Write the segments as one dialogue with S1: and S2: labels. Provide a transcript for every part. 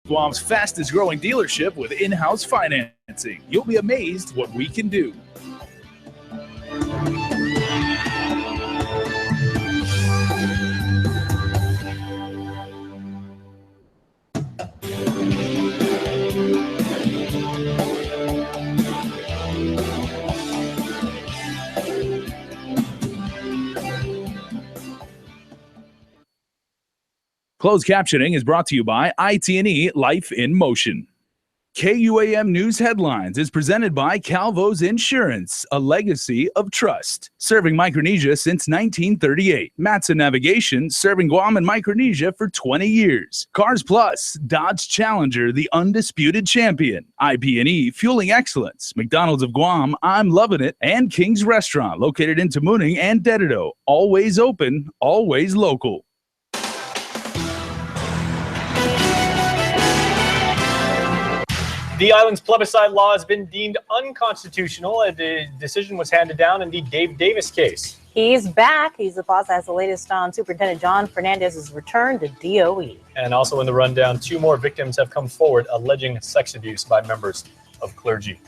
S1: Guam's fastest growing dealership with in-house financing. You'll be amazed what we can do. Closed captioning is brought to you by IT&E Life in Motion. KUAM News Headlines is presented by Calvo's Insurance, a legacy of trust. Serving Micronesia since 1938. Matson Navigation, serving Guam and Micronesia for 20 years. Cars Plus, Dodge Challenger, the undisputed champion. IP&E, fueling excellence. McDonald's of Guam, I'm loving it. And King's Restaurant, located in Tamuning and Dededo. Always open, always local.
S2: The island's plebiscite law has been deemed unconstitutional. The decision was handed down in the Dave Davis case.
S3: He's back. He's the boss that has the latest on Superintendent John Fernandez's return to DOE.
S2: And also in the rundown, 2 more victims have come forward alleging sex abuse by members of Clergy.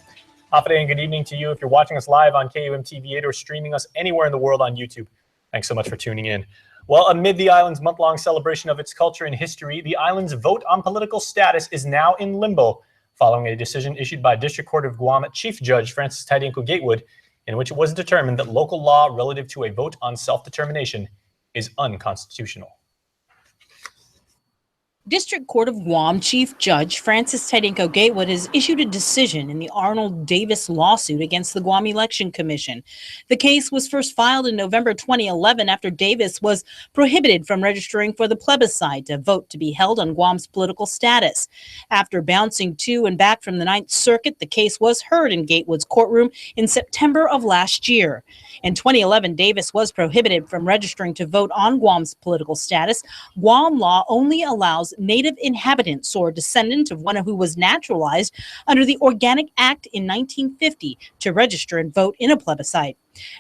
S2: Hafa and good evening to you. If you're watching us live on KUM TV 8 or streaming us anywhere in the world on YouTube, thanks so much for tuning in. Well, amid the island's month-long celebration of its culture and history, the island's vote on political status is now in limbo, following a decision issued by District Court of Guam Chief Judge Francis Taidenko Gatewood, in which it was determined that local law relative to a vote on self-determination is unconstitutional.
S4: District Court of Guam Chief Judge Francis Taidenko Gatewood has issued a decision in the Arnold Davis lawsuit against the Guam Election Commission. The case was first filed in November 2011 after Davis was prohibited from registering for the plebiscite, a vote to be held on Guam's political status. After bouncing to and back from the Ninth Circuit, the case was heard in Gatewood's courtroom in September of last year. In 2011, Davis was prohibited from registering to vote on Guam's political status. Guam law only allows native inhabitants or descendant of one who was naturalized under the Organic Act in 1950 to register and vote in a plebiscite.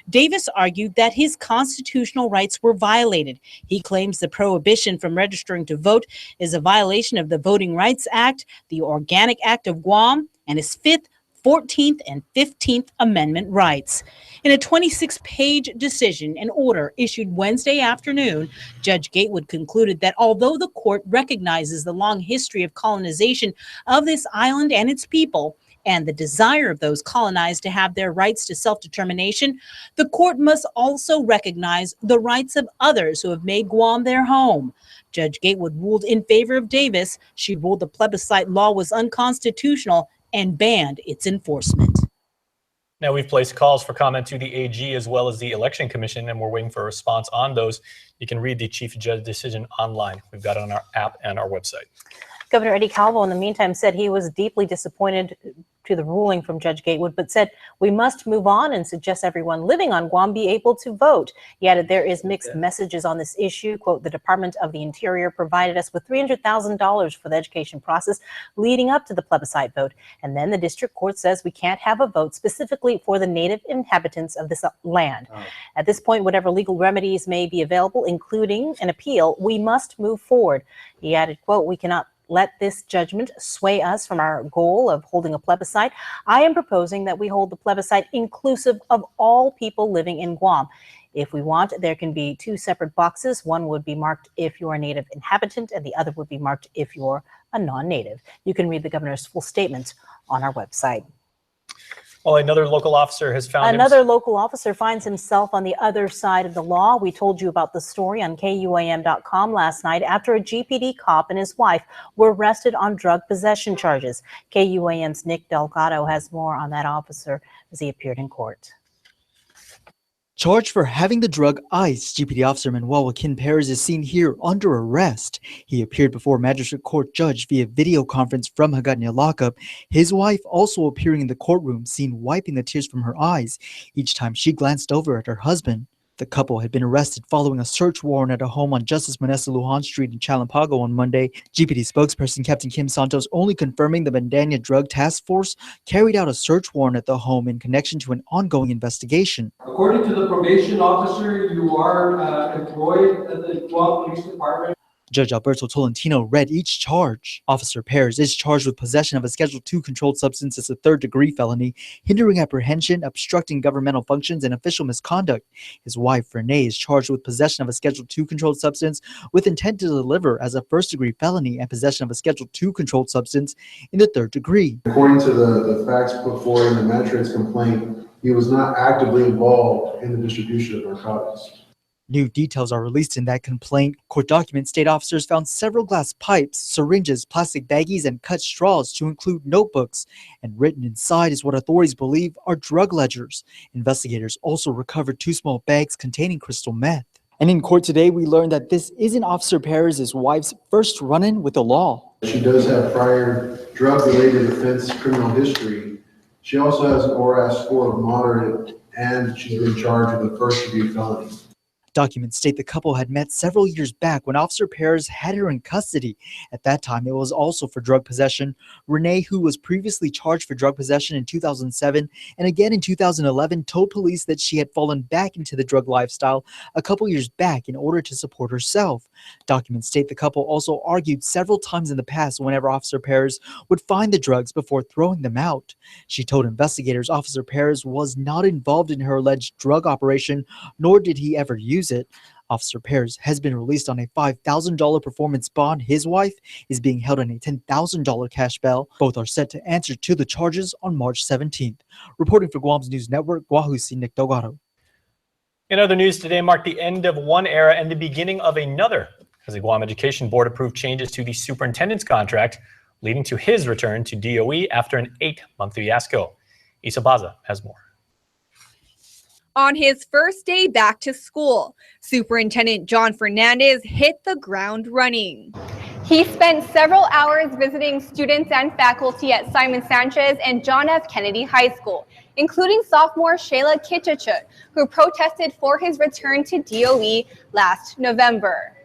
S4: Davis argued that his constitutional rights were violated. He claims the prohibition from registering to vote is a violation of the Voting Rights Act, the Organic Act of Guam, and his 5th, 14th, and 15th Amendment rights. In a 26-page decision and order issued Wednesday afternoon, Judge Gatewood concluded that although the court recognizes the long history of colonization of this island and its people, and the desire of those colonized to have their rights to self-determination, the court must also recognize the rights of others who have made Guam their home. Judge Gatewood ruled in favor of Davis. She ruled the plebiscite law was unconstitutional and banned its enforcement.
S2: Now, we've placed calls for comment to the AG as well as the Election Commission, and we're waiting for a response on those. You can read the Chief Judge decision online. We've got it on our app and our website.
S3: Governor Eddie Calvo, in the meantime, said he was deeply disappointed to the ruling from Judge Gatewood, but said we must move on and suggest everyone living on Guam be able to vote. He added there is mixed messages on this issue. Quote, the Department of the Interior provided us with $300,000 for the education process leading up to the plebiscite vote. And then the district court says we can't have a vote specifically for the native inhabitants of this land. At this point, whatever legal remedies may be available, including an appeal, we must move forward. He added, quote, we cannot let this judgment sway us from our goal of holding a plebiscite. I am proposing that we hold the plebiscite inclusive of all people living in Guam. If we want, there can be 2 separate boxes. One would be marked if you're a native inhabitant, and the other would be marked if you're a non-native. You can read the governor's full statement on our website.
S2: Well, another local officer has found
S3: local officer finds himself on the other side of the law. We told you about the story on KUAM.com last night after a GPD cop and his wife were arrested on drug possession charges. KUAM's Nick Delgado has more on that officer as he appeared in court.
S5: Charged for having the drug ice, GPD Officer Manuel Joaquin Perez is seen here under arrest. He appeared before a magistrate court judge via video conference from Hagåtña lockup. His wife also appearing in the courtroom, seen wiping the tears from her eyes each time she glanced over at her husband. The couple had been arrested following a search warrant at a home on Justice Manessa Lujan Street in Chalampago on Monday. GPD spokesperson Captain Kim Santos only confirming the Bandanya Drug Task Force carried out a search warrant at the home in connection to an ongoing investigation.
S6: According to the probation officer, you are employed at the Guam Police Department.
S5: Judge Alberto Tolentino read each charge. Officer Perez is charged with possession of a Schedule II controlled substance as a third-degree felony, hindering apprehension, obstructing governmental functions, and official misconduct. His wife, Renee, is charged with possession of a Schedule II controlled substance with intent to deliver as a first-degree felony and possession of a Schedule II controlled substance in the third degree.
S6: According to the facts put forward in the magistrate's complaint, he was not actively involved in the distribution of narcotics.
S5: New details are released in that complaint. Court documents state officers found several glass pipes, syringes, plastic baggies, and cut straws to include notebooks. And written inside is what authorities believe are drug ledgers. Investigators also recovered 2 small bags containing crystal meth. And in court today, we learned that this isn't Officer Perez's wife's first run-in with the law.
S6: She does have prior drug-related offense criminal history. She also has an ORAS score of moderate, and she's been charged with a first-degree felony.
S5: Documents state the couple had met several years back when Officer Perez had her in custody. At that time, it was also for drug possession. Renee, who was previously charged for drug possession in 2007 and again in 2011, told police that she had fallen back into the drug lifestyle a couple years back in order to support herself. Documents state the couple also argued several times in the past whenever Officer Perez would find the drugs before throwing them out. She told investigators Officer Perez was not involved in her alleged drug operation, nor did he ever use it. Officer Perez has been released on a $5,000 performance bond. His wife is being held on a $10,000 cash bail. Both are set to answer to the charges on March 17th. Reporting for Guam's News Network, Guahusi Nick Dogaro.
S2: In other news, today marked the end of one era and the beginning of another, as the Guam Education Board approved changes to the superintendent's contract, leading to his return to DOE after an 8-month fiasco. Isa Baza has more.
S7: On his first day back to school, Superintendent John Fernandez hit the ground running. He spent several hours visiting students and faculty at Simon Sanchez and John F. Kennedy High School, including sophomore Shayla Kitchachut, who protested for his return to DOE last November.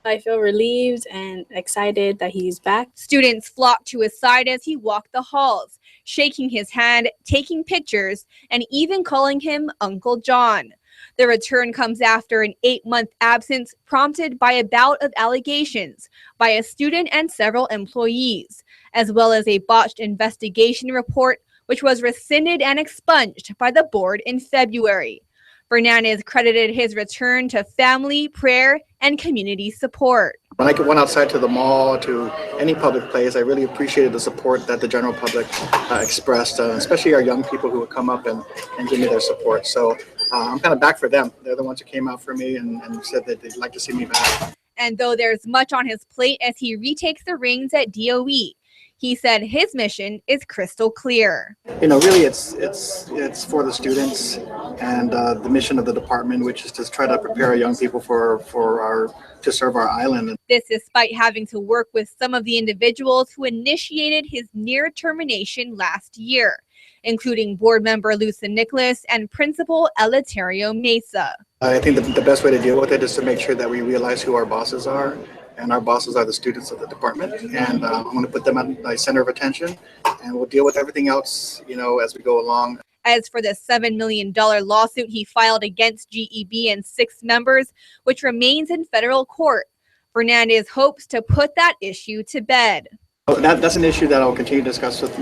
S8: I feel relieved and excited that he's back.
S7: Students flocked to his side as he walked the halls, shaking his hand, taking pictures, and even calling him Uncle John. The return comes after an 8-month absence prompted by a bout of allegations by a student and several employees, as well as a botched investigation report, which was rescinded and expunged by the board in February. Fernandez credited his return to family, prayer, and community support.
S9: When I went outside to the mall, to any public place, I really appreciated the support that the general public expressed, especially our young people who would come up and give me their support. So I'm kind of back for them. They're the ones who came out for me and said that they'd like to see me back.
S7: And though there's much on his plate as he retakes the reins at DOE, he said his mission is crystal clear.
S9: You know, really it's for the students and the mission of the department, which is to try to prepare our young people to serve our island.
S7: This despite having to work with some of the individuals who initiated his near termination last year, including board member Lucy Nicholas and principal Eleuterio Mesa.
S9: I think the best way to deal with it is to make sure that we realize who our bosses are. And our bosses are the students of the department. And I'm going to put them at the center of attention. And we'll deal with everything else, you know, as we go along.
S7: As for the $7 million lawsuit he filed against GEB and 6 members, which remains in federal court, Fernandez hopes to put that issue to bed.
S9: That's an issue that I'll continue to discuss with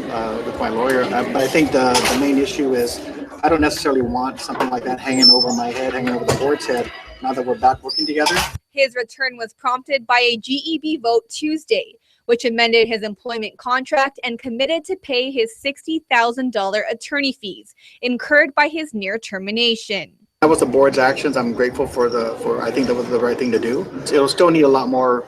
S9: my lawyer. But I think the main issue is I don't necessarily want something like that hanging over my head, hanging over the board's head, now that we're back working together.
S7: His return was prompted by a GEB vote Tuesday, which amended his employment contract and committed to pay his $60,000 attorney fees incurred by his near termination.
S9: That was the board's actions. I'm grateful I think that was the right thing to do. It'll still need a lot more,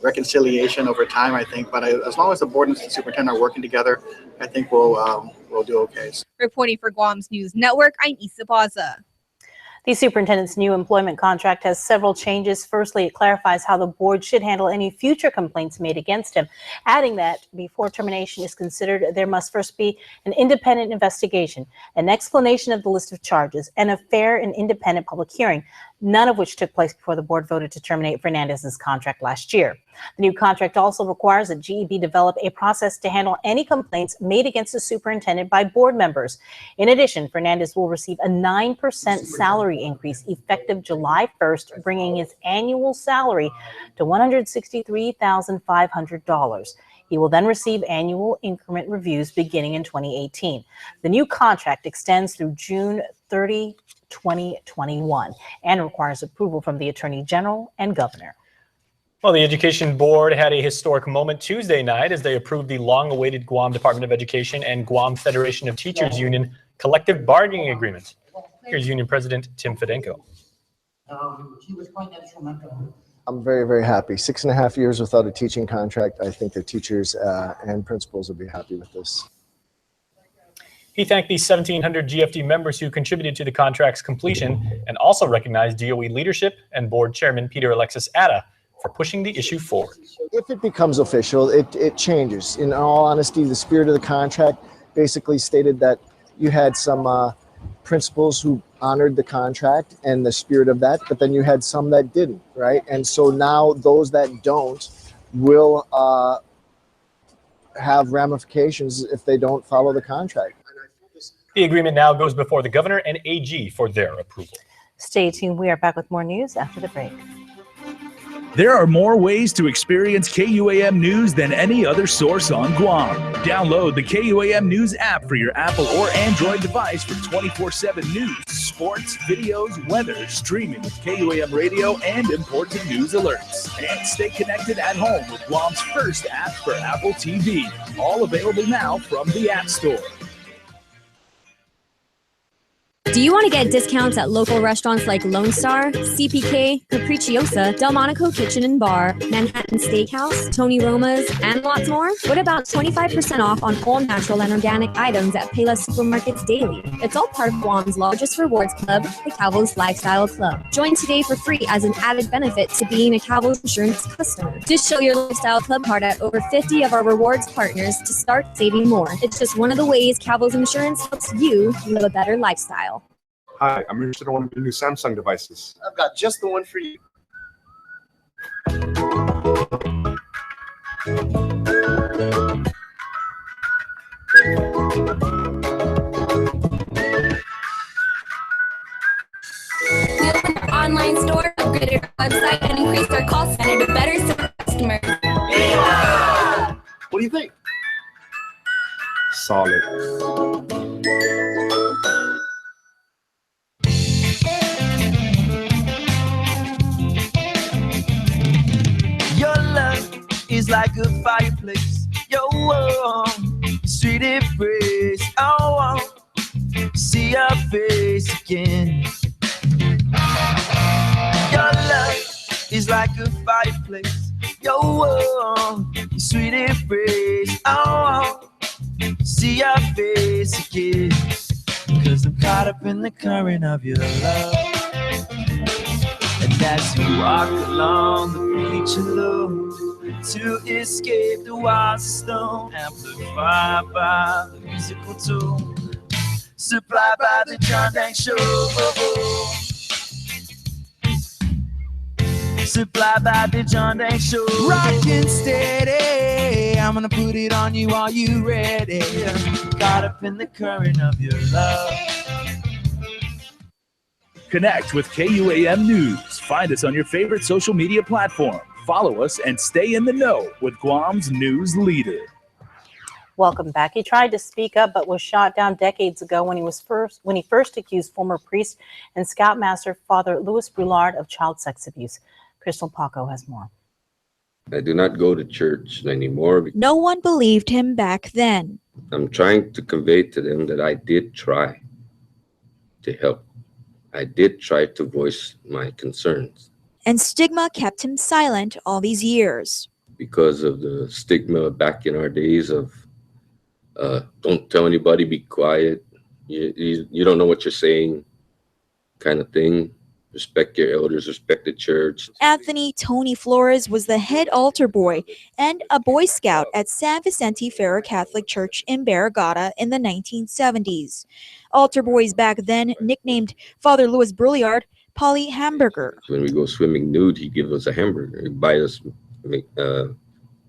S9: reconciliation over time, I think. But as long as the board and the superintendent are working together, I think we'll do okay.
S7: Reporting for Guam's News Network, I'm Isa Baza.
S3: The superintendent's new employment contract has several changes. Firstly, it clarifies how the board should handle any future complaints made against him, adding that before termination is considered, there must first be an independent investigation, an explanation of the list of charges, and a fair and independent public hearing. none of which took place before the board voted to terminate Fernandez's contract last year. The new contract also requires that GEB develop a process to handle any complaints made against the superintendent by board members. In addition, Fernandez will receive a 9% salary increase effective July 1st, bringing his annual salary to $163,500. He will then receive annual increment reviews beginning in 2018. The new contract extends through June 30, 2021, and requires approval from the Attorney General and Governor.
S2: Well, the Education Board had a historic moment Tuesday night as they approved the long-awaited Guam Department of Education and Guam Federation of Teachers Union collective bargaining agreement. Here's Union President Tim Fedenko.
S10: He was quite instrumental.
S11: I'm very, very happy. 6.5 years without a teaching contract. I think the teachers and principals will be happy with this.
S2: He thanked the 1,700 GFD members who contributed to the contract's completion and also recognized DOE leadership and board chairman Peter Alexis Atta for pushing the issue forward.
S11: If it becomes official, it changes. In all honesty, the spirit of the contract basically stated that you had some principals who honored the contract and the spirit of that, but then you had some that didn't, right? And so now those that don't will have ramifications if they don't follow the contract.
S2: The agreement now goes before the governor and AG for their approval.
S3: Stay tuned. We are back with more news after the break.
S1: There are more ways to experience KUAM News than any other source on Guam. Download the KUAM News app for your Apple or Android device for 24/7 news, sports, videos, weather, streaming with KUAM radio, and important news alerts. And stay connected at home with Guam's first app for Apple TV. All available now from the App Store.
S12: Do you want to get discounts at local restaurants like Lone Star, CPK, Capricciosa, Delmonico Kitchen and Bar, Manhattan Steakhouse, Tony Roma's, and lots more? What about 25% off on all natural and organic items at Payless Supermarkets daily? It's all part of Guam's largest rewards club, the Calvo's Lifestyle Club. Join today for free as an added benefit to being a Calvo's Insurance customer. Just show your Lifestyle Club card at over 50 of our rewards partners to start saving more. It's just one of the ways Calvo's Insurance helps you live a better lifestyle.
S13: Hi, I'm interested in one of the new Samsung devices.
S11: I've got just the one for you.
S12: We opened our online store, upgraded our website, and increased our call center to better serve customers.
S11: Yeah! What do you think?
S13: Solid.
S14: Your love is like a fireplace. Your warm, sweet embrace. I want to see your face again. Your love is like a fireplace. Your warm, sweet embrace. I want to see your face again. 'Cause I'm caught up in the current of your love. And as we walk along the beach alone to escape the wild stone, amplified by the musical tone, supplied by the John Dang Show. Supplied by the John Dang Show. Rockin' steady, I'm gonna put it on you, are you ready? Caught up in the current of your love.
S1: Connect with KUAM News. Find us on your favorite social media platform. Follow us and stay in the know with Guam's news leader.
S3: Welcome back. He tried to speak up but was shot down decades ago when he first accused former priest and scoutmaster Father Louis Brulard of child sex abuse. Crystal Paco has more.
S15: I do not go to church anymore.
S16: No one believed him back then.
S15: I'm trying to convey to them that I did try to help. I did try to voice my concerns.
S16: And stigma kept him silent all these years.
S15: Because of the stigma back in our days of don't tell anybody, be quiet, you don't know what you're saying kind of thing. Respect your elders, respect the church.
S16: Anthony Tony Flores was the head altar boy and a Boy Scout at San Vicente Ferrer Catholic Church in Barragata in the 1970s. Altar boys back then, nicknamed Father Louis Brulard, Polly Hamburger.
S15: When we go swimming nude, he gives us a hamburger. He buys us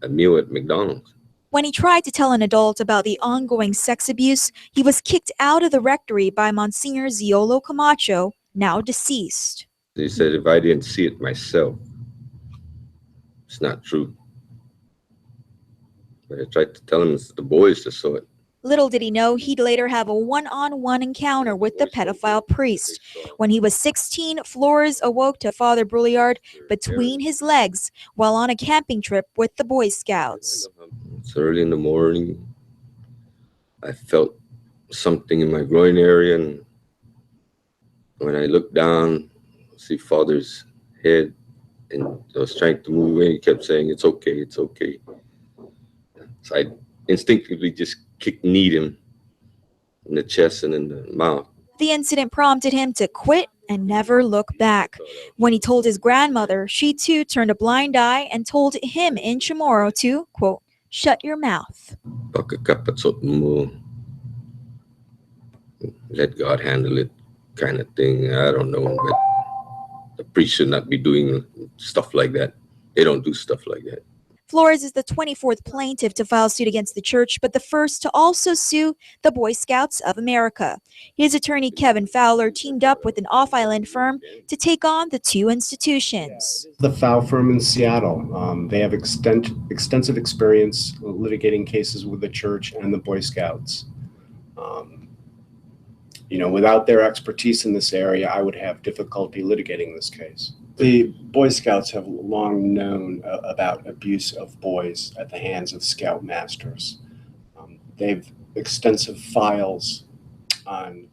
S15: a meal at McDonald's.
S16: When he tried to tell an adult about the ongoing sex abuse, he was kicked out of the rectory by Monsignor Ziolo Camacho, now deceased.
S15: He said if I didn't see it myself, it's not true. But I tried to tell him it's the boys that saw it.
S16: Little did he know he'd later have a one-on-one encounter with the pedophile priest. When he was 16, Flores awoke to Father Brouillard between his legs while on a camping trip with the Boy Scouts.
S15: It's early in the morning. I felt something in my groin area, and when I looked down, I see Father's head, and I was trying to move away. He kept saying, "It's okay, it's okay." So I instinctively just kneed him in the chest and in the mouth.
S16: The incident prompted him to quit and never look back. When he told his grandmother, she too turned a blind eye and told him in Chamorro to, quote, "Shut your mouth."
S15: Let God handle it, kind of thing. I don't know, but the priest should not be doing stuff like that. They don't do stuff like that.
S16: Flores is the 24th plaintiff to file suit against the church, but the first to also sue the Boy Scouts of America. His attorney, Kevin Fowler, teamed up with an off-island firm to take on the two institutions.
S17: The Fowler firm in Seattle. They have extensive experience litigating cases with the church and the Boy Scouts. Without their expertise in this area, I would have difficulty litigating this case. The Boy Scouts have long known about abuse of boys at the hands of Scout masters. They've extensive files on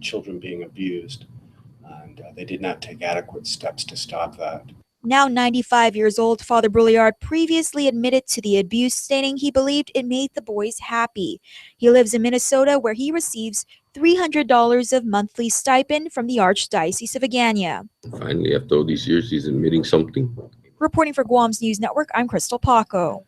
S17: children being abused, and they did not take adequate steps to stop that.
S16: Now 95 years old, Father Brouillard previously admitted to the abuse, stating he believed it made the boys happy. He lives in Minnesota, where he receives $300 of monthly stipend from the Archdiocese of Agana.
S15: Finally, after all these years, he's admitting something.
S16: Reporting for Guam's News Network, I'm Crystal Paco.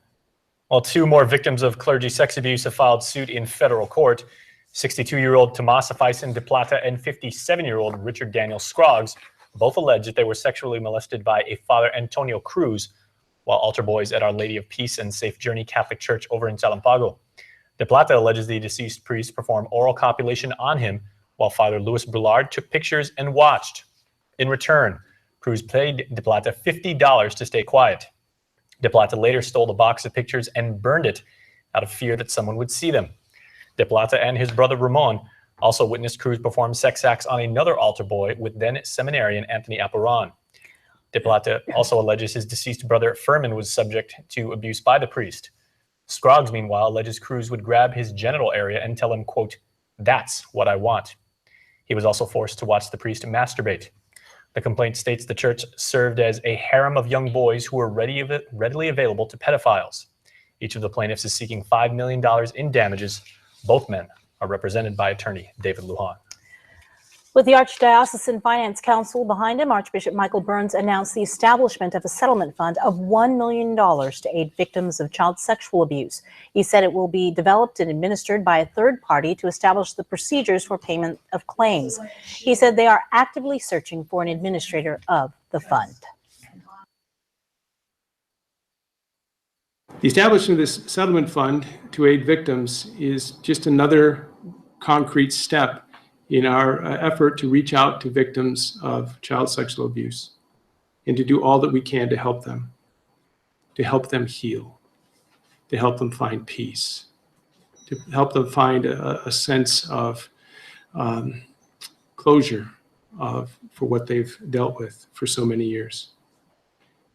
S2: Well, two more victims of clergy sex abuse have filed suit in federal court. 62-year-old Tomas Afaisen de Plata and 57-year-old Richard Daniel Scroggs both allege that they were sexually molested by a Father Antonio Cruz while altar boys at Our Lady of Peace and Safe Journey Catholic Church over in Salampago. De Plata alleges the deceased priest performed oral copulation on him while Father Luis Brouillard took pictures and watched. In return, Cruz paid De Plata $50 to stay quiet. De Plata later stole the box of pictures and burned it out of fear that someone would see them. De Plata and his brother Ramon also witnessed Cruz perform sex acts on another altar boy with then seminarian Anthony Apuran. De Plata also alleges his deceased brother Furman was subject to abuse by the priest. Scroggs, meanwhile, alleges Cruz would grab his genital area and tell him, quote, "That's what I want." He was also forced to watch the priest masturbate. The complaint states the church served as a harem of young boys who were readily available to pedophiles. Each of the plaintiffs is seeking $5 million in damages. Both men are represented by attorney David Lujan.
S3: With the Archdiocesan Finance Council behind him, Archbishop Michael Burns announced the establishment of a settlement fund of $1 million to aid victims of child sexual abuse. He said it will be developed and administered by a third party to establish the procedures for payment of claims. He said they are actively searching for an administrator of the fund.
S18: The establishment of this settlement fund to aid victims is just another concrete step in our effort to reach out to victims of child sexual abuse and to do all that we can to help them heal, to help them find peace, to help them find a sense of closure for what they've dealt with for so many years.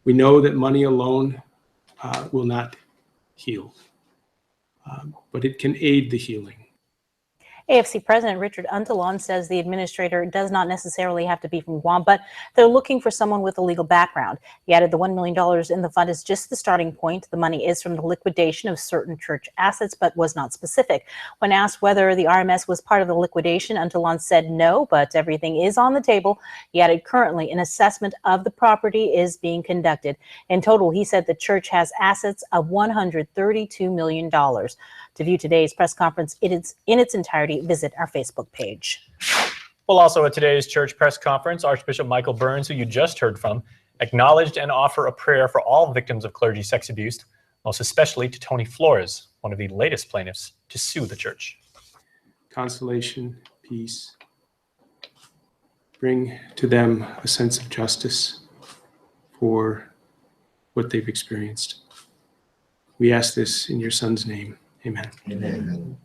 S18: We know that money alone will not heal, but it can aid the healing.
S3: AFC President Richard Untalon says the administrator does not necessarily have to be from Guam, but they're looking for someone with a legal background. He added the $1 million in the fund is just the starting point. The money is from the liquidation of certain church assets, but was not specific. When asked whether the RMS was part of the liquidation, Untalon said no, but everything is on the table. He added currently an assessment of the property is being conducted. In total, he said the church has assets of $132 million. To view today's press conference in its entirety, visit our Facebook page.
S2: Well, also at today's church press conference, Archbishop Michael Burns, who you just heard from, acknowledged and offered a prayer for all victims of clergy sex abuse, most especially to Tony Flores, one of the latest plaintiffs to sue the church.
S18: Consolation, peace. Bring to them a sense of justice for what they've experienced. We ask this in your son's name. Amen.
S2: Amen.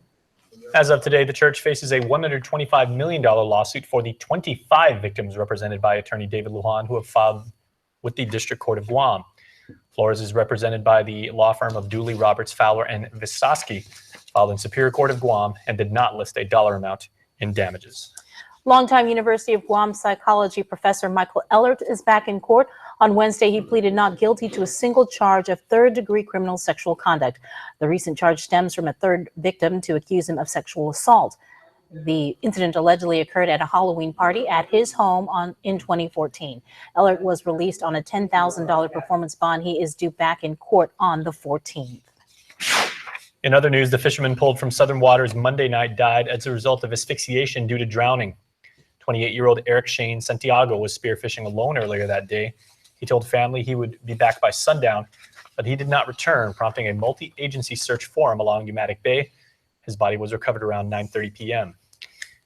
S2: As of today, the church faces a $125 million lawsuit for the 25 victims represented by attorney David Lujan, who have filed with the District Court of Guam. Flores is represented by the law firm of Dooley, Roberts, Fowler, and Visoski, filed in Superior Court of Guam, and did not list a dollar amount in damages. Longtime University of Guam psychology professor Michael Ellert is back in court. On Wednesday, he pleaded not guilty to a single charge of third-degree criminal sexual conduct. The recent charge stems from a third victim to accuse him of sexual assault. The incident allegedly occurred at a Halloween party at his home in 2014. Ellert was released on a $10,000 performance bond. He is due back in court on the 14th. In other news, the fisherman pulled from Southern Waters Monday night died as a result of asphyxiation due to drowning. 28-year-old Eric Shane Santiago was spearfishing alone earlier that day. He told family he would be back by sundown, but he did not return, prompting a multi-agency search for him along Umatic Bay. His body was recovered around 9:30 p.m.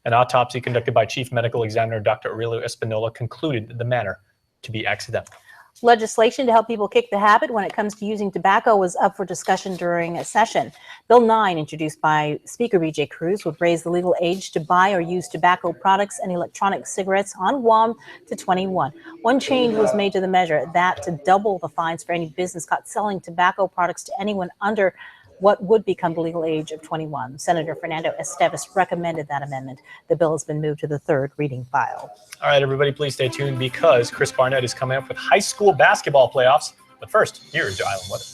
S2: An autopsy conducted by Chief Medical Examiner Dr. Aurelio Espinola concluded the matter to be accidental. Legislation to help people kick the habit when it comes to using tobacco was up for discussion during a session. Bill 9, introduced by Speaker B.J. Cruz, would raise the legal age to buy or use tobacco products and electronic cigarettes on Guam to 21. One change was made to the measure, that to double the fines for any business caught selling tobacco products to anyone under what would become the legal age of 21. Senator Fernando Esteves recommended that amendment. The bill has been moved to the third reading file. All right, everybody, please stay tuned because Chris Barnett is coming up with high school basketball playoffs. But first, here is your island weather.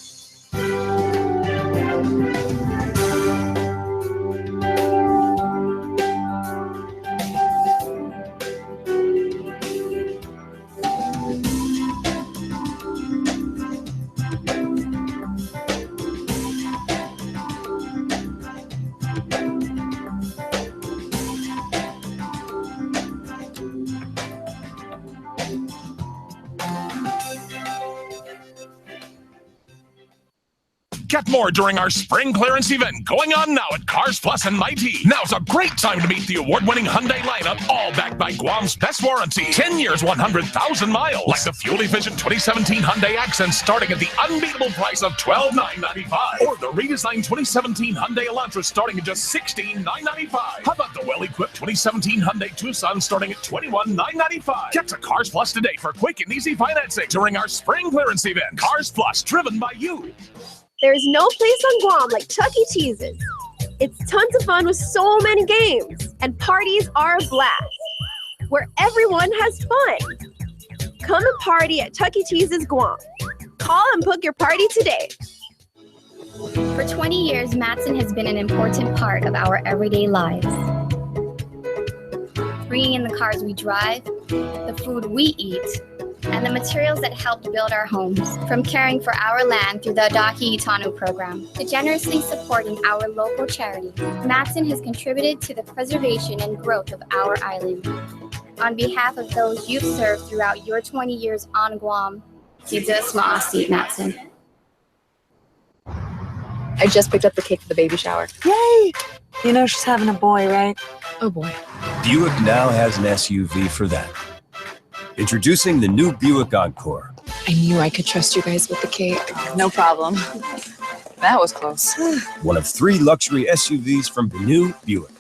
S19: Get more during our spring clearance event going on now at Cars Plus and Mighty. Now's a great time to meet the award-winning Hyundai lineup, all backed by Guam's best warranty. 10 years, 100,000 miles. Like the fuel-efficient 2017 Hyundai Accent starting at the unbeatable price of $12,995. Or the redesigned 2017 Hyundai Elantra starting at just $16,995. How about the well-equipped 2017 Hyundai Tucson starting at $21,995? Get to Cars Plus today for quick and easy financing during our spring clearance event. Cars Plus, driven by you.
S20: There's no place on Guam like Chuck E. Cheese's. It's tons of fun with so many games, and parties are a blast, where everyone has fun. Come and party at Chuck E. Cheese's Guam. Call and book your party today.
S21: For 20 years, Matson has been an important part of our everyday lives. Bringing in the cars we drive, the food we eat, and the materials that helped build our homes, from caring for our land through the Adaki Itanu program to generously supporting our local charities. Matson has contributed to the preservation and growth of our island. On behalf of those you've served throughout your 20 years on Guam, Sidus Ma'asi, Matson.
S22: I just picked up the cake for the baby shower.
S23: Yay! You know she's having a boy, right?
S22: Oh boy.
S24: Buick now has an SUV for that. Introducing the new Buick Encore.
S22: I knew I could trust you guys with the cake.
S23: No problem. That was close.
S24: One of 3 luxury SUVs from the new Buick.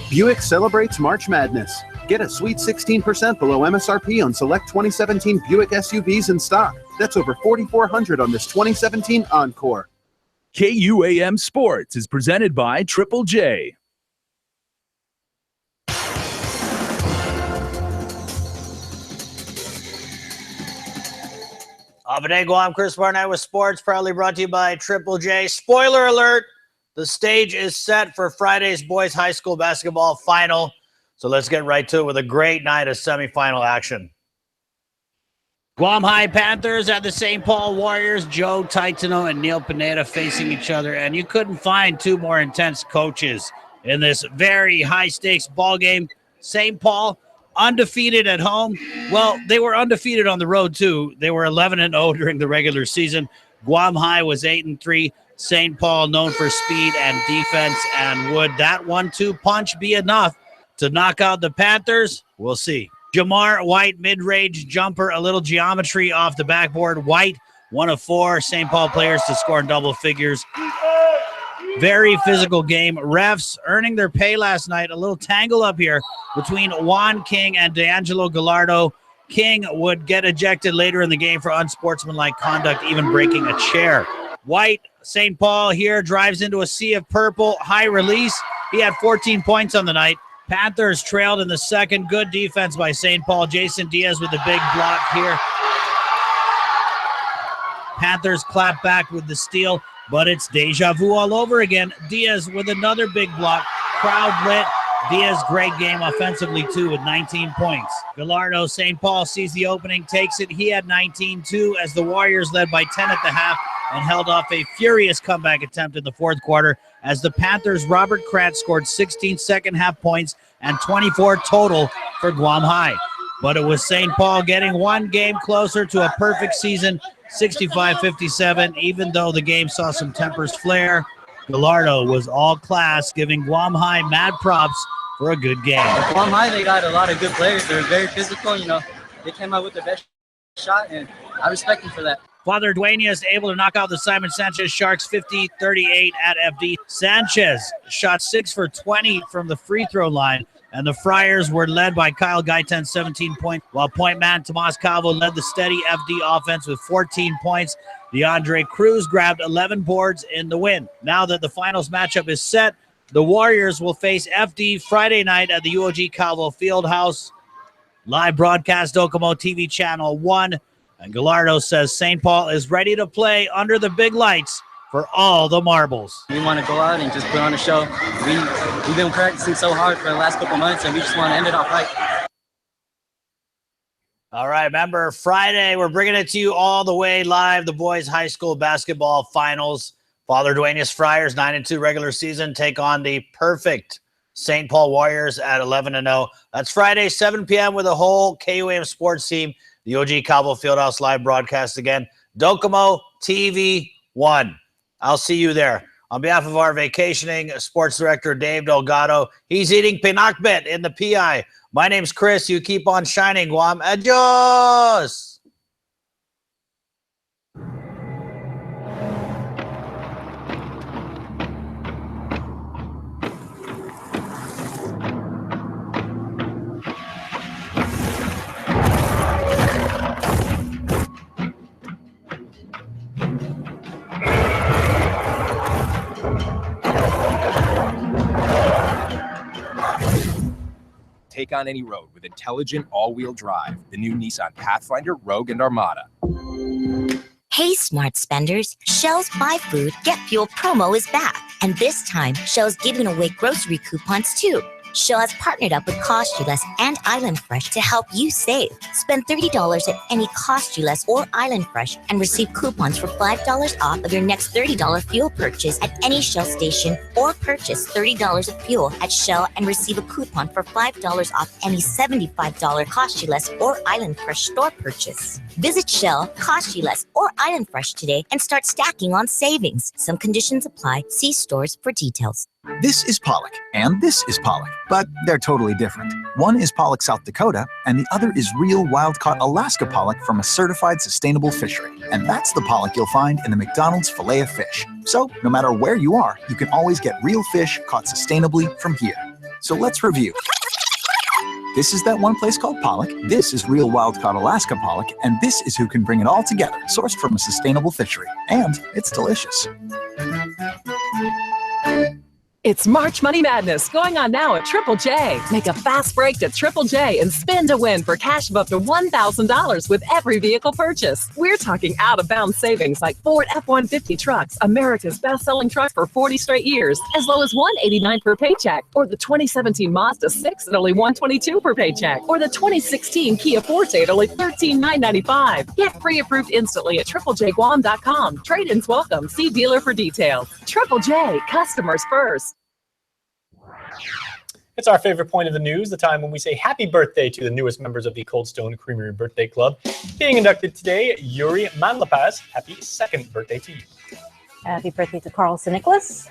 S25: Buick celebrates March Madness. Get a sweet 16% below MSRP on select 2017 Buick SUVs in stock. That's over $4,400 on this 2017 Encore.
S1: KUAM Sports is presented by Triple J.
S26: Today, Guam, Chris Barnett with sports, proudly brought to you by Triple J. Spoiler alert, the stage is set for Friday's boys high school basketball final. So let's get right to it with a great night of semifinal action. Guam High Panthers at the St. Paul Warriors. Joe Titano and Neil Pineda facing each other, and you couldn't find 2 more intense coaches in this very high-stakes ball game. St. Paul, undefeated at home. Well, they were undefeated on the road, too. They were 11-0 during the regular season. Guam High was 8-3. St. Paul known for speed and defense. And would that 1-2 punch be enough to knock out the Panthers? We'll see. Jamar White, mid-range jumper, a little geometry off the backboard. White, 1 of 4 St. Paul players to score in double figures. Very physical game. Refs earning their pay last night. A little tangle up here between Juan King and D'Angelo Gallardo. King would get ejected later in the game for unsportsmanlike conduct, even breaking a chair. White, St. Paul here, drives into a sea of purple. High release. He had 14 points on the night. Panthers trailed in the second. Good defense by St. Paul. Jason Diaz with a big block here. Panthers clap back with the steal, but it's deja vu all over again. Diaz with another big block. Crowd lit. Diaz, great game offensively, too, with 19 points. Gallardo, St. Paul sees the opening, takes it. He had 19, too, as the Warriors led by 10 at the half and held off a furious comeback attempt in the fourth quarter as the Panthers' Robert Krantz scored 16 second-half points and 24 total for Guam High. But it was St. Paul getting one game closer to a perfect season, 65-57, even though the game saw some tempers flare. Gallardo was all class, giving Guam High mad props for a good game.
S4: Guam High, they got a lot of good players. They're very physical. You know, they came out with their best shot, and I respect them for that.
S26: Father Dueñas is able to knock out the Simon Sanchez Sharks 50-38 at FD. Sanchez shot 6 for 20 from the free throw line, and the Friars were led by Kyle Gaitan, 17 points, while point man Tomas Calvo led the steady FD offense with 14 points. DeAndre Cruz grabbed 11 boards in the win. Now that the finals matchup is set, the Warriors will face FD Friday night at the UOG Calvo Fieldhouse. Live broadcast, Docomo TV Channel 1. And Gallardo says St. Paul is ready to play under the big lights for all the marbles.
S4: We want to go out and just put on a show. We've been practicing so hard for the last couple months, and we just want to end it off right.
S26: All right, remember, Friday, we're bringing it to you all the way live, the boys' high school basketball finals. Father Dueñas Friars, 9-2 regular season, take on the perfect St. Paul Warriors at 11-0. That's Friday, 7 p.m. with a whole KUAM sports team. The OG Calvo Fieldhouse live broadcast again. Docomo TV 1. I'll see you there. On behalf of our vacationing sports director, Dave Delgado, he's eating pinakbet in the PI. My name's Chris. You keep on shining, Guam. Adios!
S5: Take on any road with intelligent all-wheel drive. The new Nissan Pathfinder, Rogue, and Armada.
S6: Hey, smart spenders. Shell's Buy Food, Get Fuel promo is back. And this time, Shell's giving away grocery coupons, too. Shell has partnered up with Cost You Less and Island Fresh to help you save. Spend $30 at any Cost You Less or Island Fresh and receive coupons for $5 off of your next $30 fuel purchase at any Shell station, or purchase $30 of fuel at Shell and receive a coupon for $5 off any $75 Cost You Less or Island Fresh store purchase. Visit Shell, Cost You Less, or Island Fresh today and start stacking on savings. Some conditions apply. See stores for details.
S7: This is pollock, and this is pollock, but they're totally different. One is pollock South Dakota, and the other is real wild-caught Alaska pollock from a certified sustainable fishery. And that's the pollock you'll find in the McDonald's Filet of Fish. So, no matter where you are, you can always get real fish caught sustainably from here. So let's review. This is that one place called pollock, this is real wild-caught Alaska pollock, and this is who can bring it all together, sourced from a sustainable fishery. And it's delicious.
S8: It's March Money Madness going on now at Triple J. Make a fast break to Triple J and spin to win for cash of up to $1,000 with every vehicle purchase. We're talking out-of-bounds savings like Ford F-150 trucks, America's best-selling truck for 40 straight years, as low as $189 per paycheck, or the 2017 Mazda 6 at only $122 per paycheck, or the 2016 Kia Forte at only $13,995. Get pre-approved instantly at triplejguam.com. Trade-ins welcome. See dealer for details. Triple J, customers first.
S2: It's our favorite point of the news, the time when we say happy birthday to the newest members of the Cold Stone Creamery Birthday Club. Being inducted today, Yuri Manlapaz. Happy 2nd birthday to you.
S3: Happy birthday to Carlson Nicholas.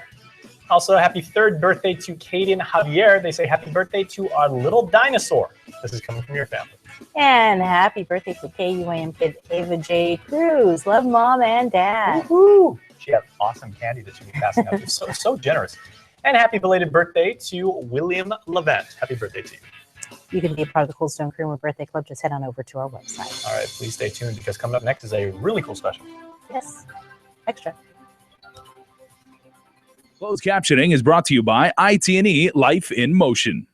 S2: Also, happy 3rd birthday to Kaden Javier. They say happy birthday to our little dinosaur. This is coming from your family.
S3: And happy birthday to KUAM kid Ava J. Cruz. Love mom and dad.
S2: Woohoo! She had awesome candy that she was passing out. She was so generous. And happy belated birthday to William Levent. Happy birthday to you.
S3: You can be a part of the Cold Stone Creamery Birthday Club. Just head on over to our website.
S2: All right, please stay tuned because coming up next is a really cool special.
S3: Yes, extra.
S1: Closed captioning is brought to you by IT&E Life in Motion.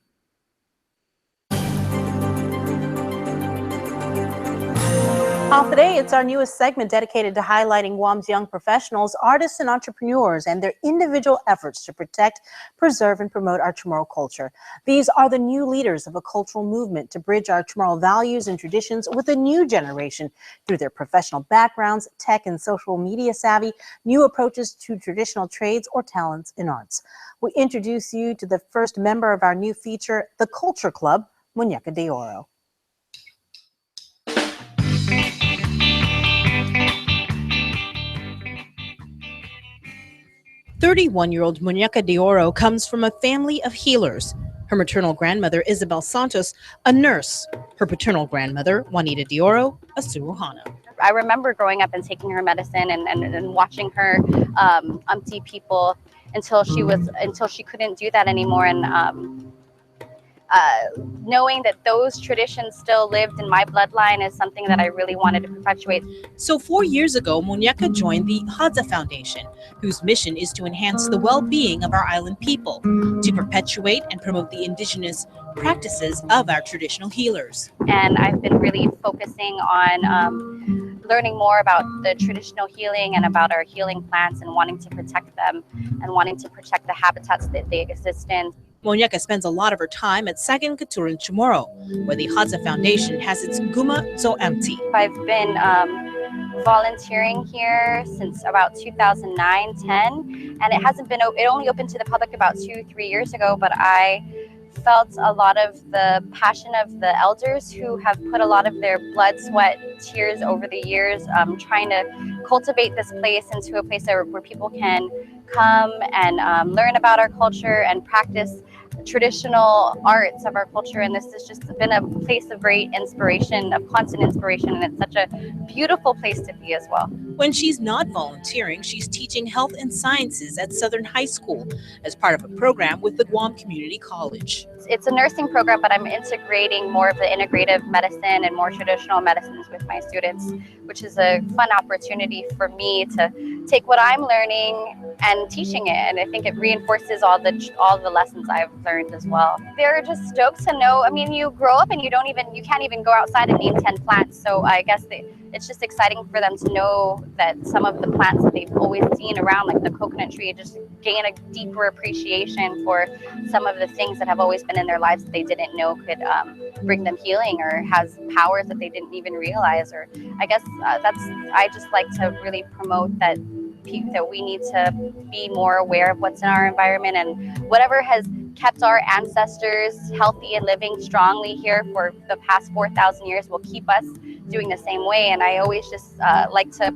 S3: Off today, it's our newest segment dedicated to highlighting Guam's young professionals, artists, and entrepreneurs and their individual efforts to protect, preserve, and promote our Chamorro culture. These are the new leaders of a cultural movement to bridge our Chamorro values and traditions with a new generation through their professional backgrounds, tech and social media savvy, new approaches to traditional trades, or talents in arts. We introduce you to the first member of our new feature, the Culture Club, Muñeca de Oro. 31-year-old Muñeca de Oro comes from a family of healers. Her maternal grandmother, Isabel Santos, a nurse. Her paternal grandmother, Juanita de Oro, a cirujana.
S9: I remember growing up and taking her medicine and watching her umpty people until she couldn't do that anymore, and knowing that those traditions still lived in my bloodline is something that I really wanted to perpetuate.
S3: So 4 years ago, Muñeca joined the Hadza Foundation, whose mission is to enhance the well-being of our island people, to perpetuate and promote the indigenous practices of our traditional healers.
S9: And I've been really focusing on learning more about the traditional healing and about our healing plants and wanting to protect them and wanting to protect the habitats that they exist in.
S3: Muñeca spends a lot of her time at Sagan Katuran Chamorro, where the Hadza Foundation has its Guma So Empty.
S9: I've been volunteering here since about 2009-10, and it only opened to the public about 2-3 years ago, but I felt a lot of the passion of the elders who have put a lot of their blood, sweat, tears over the years, trying to cultivate this place into a place where people can come and learn about our culture and practice traditional arts of our culture. And this has just been a place of great inspiration, of constant inspiration, and it's such a beautiful place to be as well.
S3: When she's not volunteering, she's teaching health and sciences at Southern High School as part of a program with the Guam Community College.
S9: It's a nursing program, but I'm integrating more of the integrative medicine and more traditional medicines with my students, which is a fun opportunity for me to take what I'm learning and teaching it. And I think it reinforces all the lessons I've learned as well. They're just stoked to know. I mean, you grow up and you can't even go outside and name 10 plants. So I guess it's just exciting for them to know that some of the plants that they've always seen around, like the coconut tree, just gain a deeper appreciation for some of the things that have always been in their lives that they didn't know could bring them healing or has powers that they didn't even realize. Or I guess I just like to really promote that we need to be more aware of what's in our environment, and whatever has kept our ancestors healthy and living strongly here for the past 4,000 years will keep us doing the same way. And I always just like to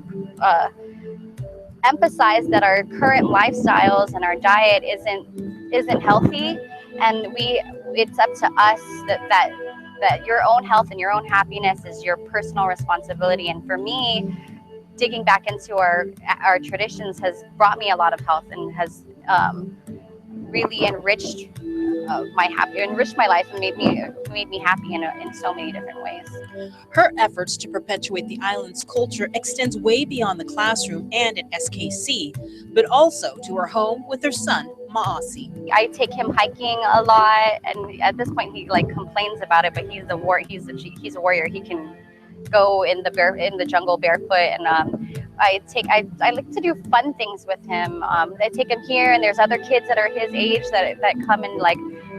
S9: emphasize that our current lifestyles and our diet isn't healthy, and it's up to us that your own health and your own happiness is your personal responsibility. And for me, digging back into our traditions has brought me a lot of health and has really enriched my life and made me happy in so many different ways.
S3: Her efforts to perpetuate the island's culture extends way beyond the classroom and at SKC, but also to her home with her son, Maasi.
S9: I take him hiking a lot, and at this point he complains about it, but he's a warrior. He can go in the jungle barefoot, and I like to do fun things with him. I take him here, and there's other kids that are his age that come and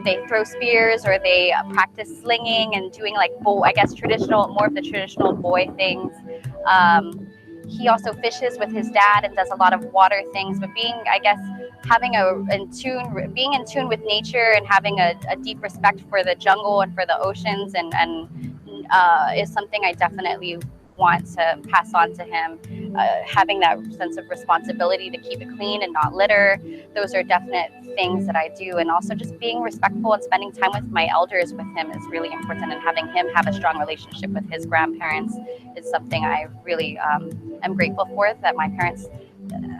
S9: they throw spears or they practice slinging and doing more of the traditional boy things. He also fishes with his dad and does a lot of water things, but being being in tune with nature and having a deep respect for the jungle and for the oceans and is something I definitely want to pass on to him. Having that sense of responsibility to keep it clean and not litter, those are definite things that I do. And also just being respectful and spending time with my elders with him is really important, and having him have a strong relationship with his grandparents is something I really am grateful for that my parents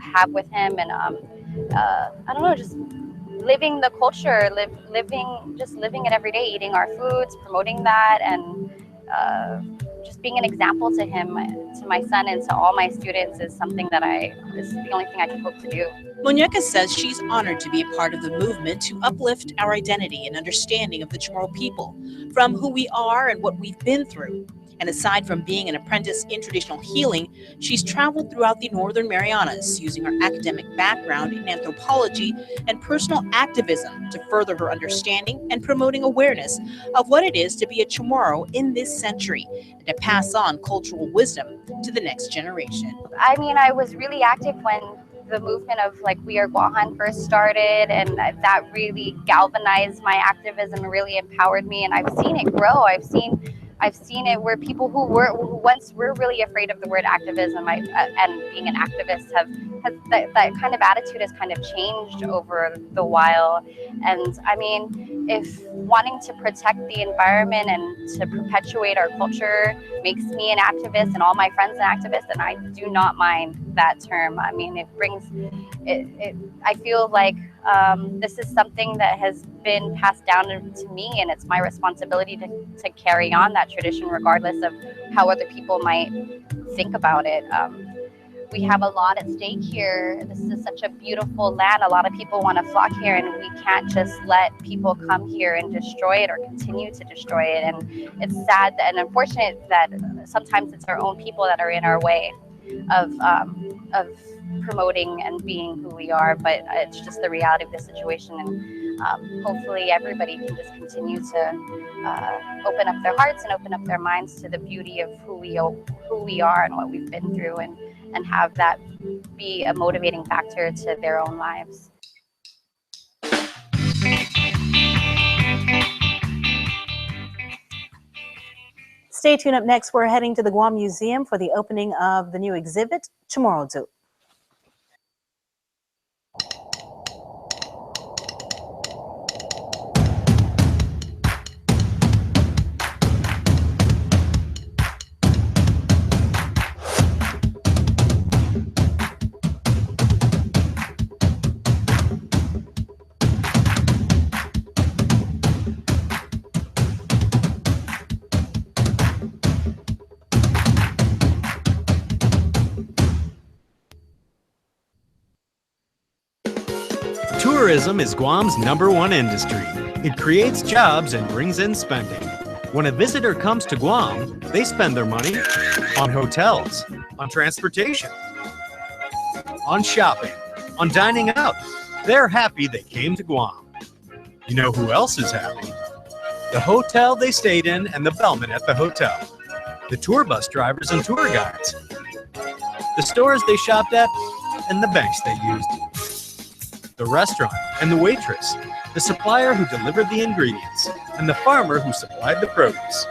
S9: have with him. And I don't know, just living the culture, living it every day, eating our foods, promoting that, and just being an example to him, to my son, and to all my students is something that is the only thing I can hope to do.
S10: Muñeca says she's honored to be a part of the movement to uplift our identity and understanding of the Chamorro people, from who we are and what we've been through. And aside from being an apprentice in traditional healing, she's traveled throughout the Northern Marianas using her academic background in anthropology and personal activism to further her understanding and promoting awareness of what it is to be a Chamorro in this century and to pass on cultural wisdom to the next generation.
S9: I mean, I was really active when the movement of like We Are Guahan first started, and that really galvanized my activism and really empowered me, and I've seen it grow. I've seen it where people who once were really afraid of the word activism and being an activist that kind of attitude has kind of changed over the while. And I mean, if wanting to protect the environment and to perpetuate our culture makes me an activist and all my friends an activist, and I do not mind that term. I mean, I feel like this is something that has been passed down to me, and it's my responsibility to carry on that tradition regardless of how other people might think about it. We have a lot at stake here. This is such a beautiful land. A lot of people want to flock here, and we can't just let people come here and destroy it or continue to destroy it. And it's sad and unfortunate that sometimes it's our own people that are in our way of promoting and being who we are, but it's just the reality of the situation. And hopefully everybody can just continue to open up their hearts and open up their minds to the beauty of who we are and what we've been through, and have that be a motivating factor to their own lives.
S3: Stay tuned. Up next, we're heading to the Guam Museum for the opening of the new exhibit, Chamorro Zoo.
S11: Tourism is Guam's #1 industry. It creates jobs and brings in spending. When a visitor comes to Guam, they spend their money on hotels, on transportation, on shopping, on dining out. They're happy they came to Guam. You know who else is happy? The hotel they stayed in and the bellman at the hotel. The tour bus drivers and tour guides. The stores they shopped at and the banks they used. The restaurant and the waitress, the supplier who delivered the ingredients, and the farmer who supplied the produce.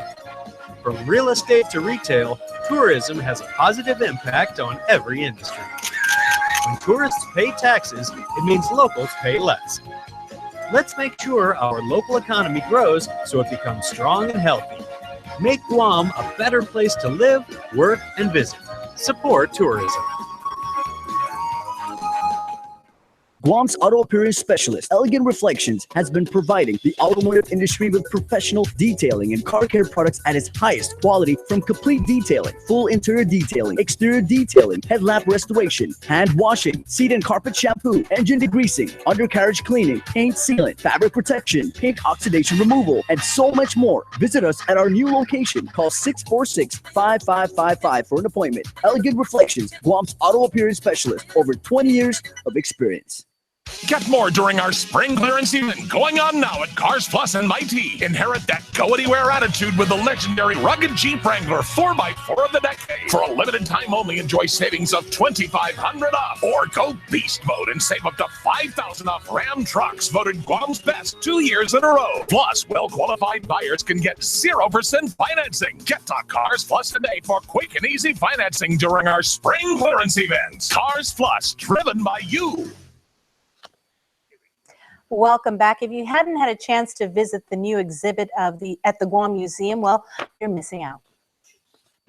S11: From real estate to retail, tourism has a positive impact on every industry. When tourists pay taxes, it means locals pay less. Let's make sure our local economy grows so it becomes strong and healthy. Make Guam a better place to live, work, and visit. Support tourism.
S12: Guam's auto appearance specialist, Elegant Reflections, has been providing the automotive industry with professional detailing and car care products at its highest quality, from complete detailing, full interior detailing, exterior detailing, headlamp restoration, hand washing, seat and carpet shampoo, engine degreasing, undercarriage cleaning, paint sealant, fabric protection, paint oxidation removal, and so much more. Visit us at our new location. Call 646-5555 for an appointment. Elegant Reflections, Guam's auto appearance specialist, over 20 years of experience.
S19: Get more during our spring clearance event going on now at Cars Plus and Mighty. Inherit that go-anywhere attitude with the legendary rugged Jeep Wrangler 4x4 of the decade. For a limited time only, enjoy savings of $2,500 off. Or go beast mode and save up to $5,000 off Ram trucks, voted Guam's best 2 years in a row. Plus, well-qualified buyers can get 0% financing. Get to Cars Plus today for quick and easy financing during our spring clearance events. Cars Plus, driven by you.
S3: Welcome back. If you hadn't had a chance to visit the new exhibit at the Guam Museum, well, you're missing out.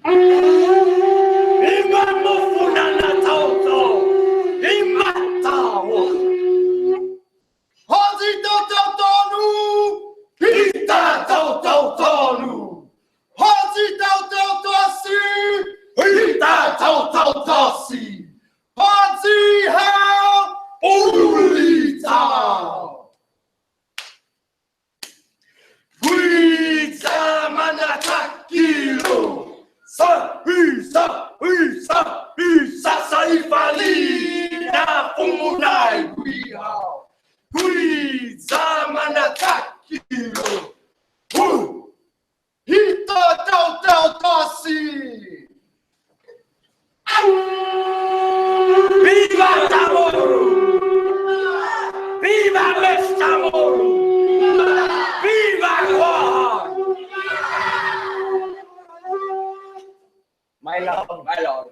S13: Viva Chamorro! Viva Chamorro! Viva Guam! My lord.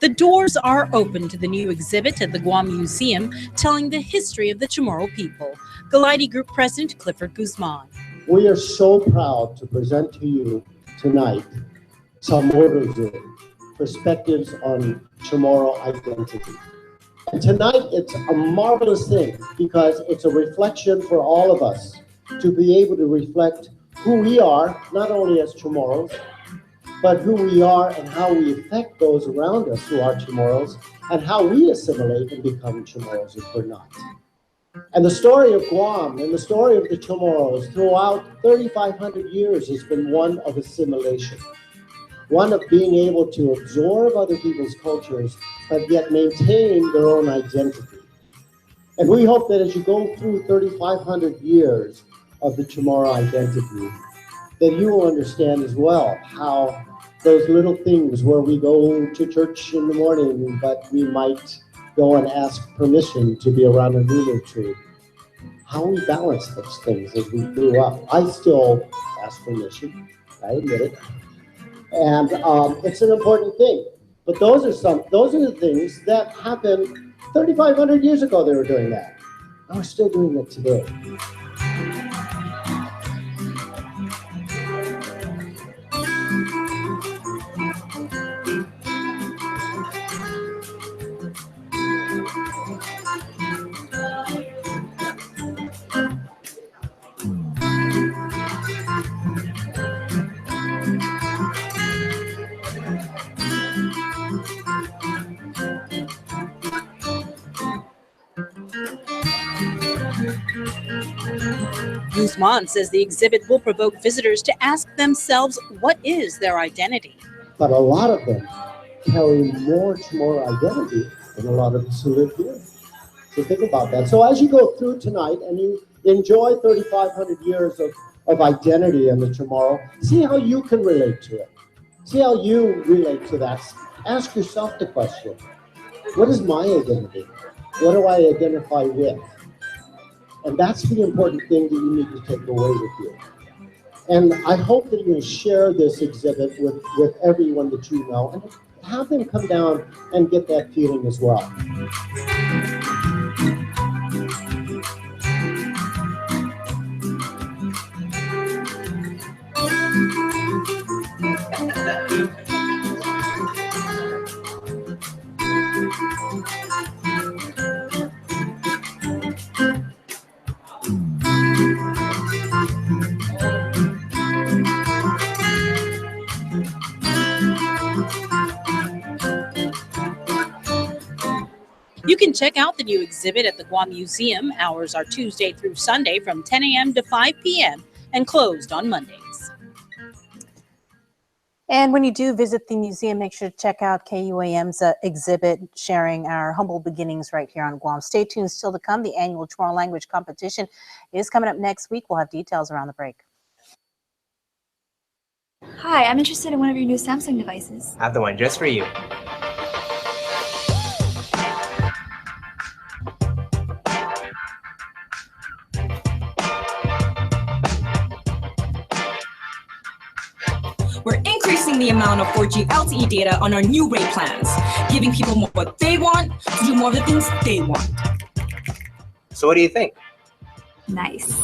S10: The doors are open to the new exhibit at the Guam Museum telling the history of the Chamorro people. Galiti Group President Clifford Guzman.
S14: We are so proud to present to you tonight Chamorro's perspectives on Chamorro identity. And tonight it's a marvelous thing because it's a reflection for all of us to be able to reflect who we are, not only as Chamorros, but who we are and how we affect those around us who are Chamorros, and how we assimilate and become Chamorros if we're not. And the story of Guam and the story of the Chamorros throughout 3,500 years has been one of assimilation, one of being able to absorb other people's cultures, but yet maintain their own identity. And we hope that as you go through 3,500 years of the Chamorro identity, that you will understand as well how those little things where we go to church in the morning, but we might go and ask permission to be around a lulu tree, how we balance those things as we grew up. I still ask permission, I admit it. And it's an important thing. But those are the things that happened 3,500 years ago. They were doing that. And we're still doing it today.
S10: Guzman says the exhibit will provoke visitors to ask themselves what is their identity.
S14: But a lot of them carry more Chamorro identity than a lot of us who live here. So think about that. So as you go through tonight and you enjoy 3,500 years of identity in the Chamorro, see how you can relate to it. See how you relate to that. Ask yourself the question, what is my identity? What do I identify with? And that's the important thing that you need to take away with you. And I hope that you will share this exhibit with everyone that you know and have them come down and get that feeling as well.
S10: You can check out the new exhibit at the Guam Museum. Hours are Tuesday through Sunday from 10 a.m. to 5 p.m. and closed on Mondays.
S3: And when you do visit the museum, make sure to check out KUAM's exhibit sharing our humble beginnings right here on Guam. Stay tuned, still to come. The annual Chamorro language competition is coming up next week. We'll have details around the break.
S15: Hi, I'm interested in one of your new Samsung devices.
S16: I have the one just for you.
S17: We're increasing the amount of 4G LTE data on our new rate plans, giving people more what they want to do more of the things they want.
S16: So what do you think?
S15: Nice.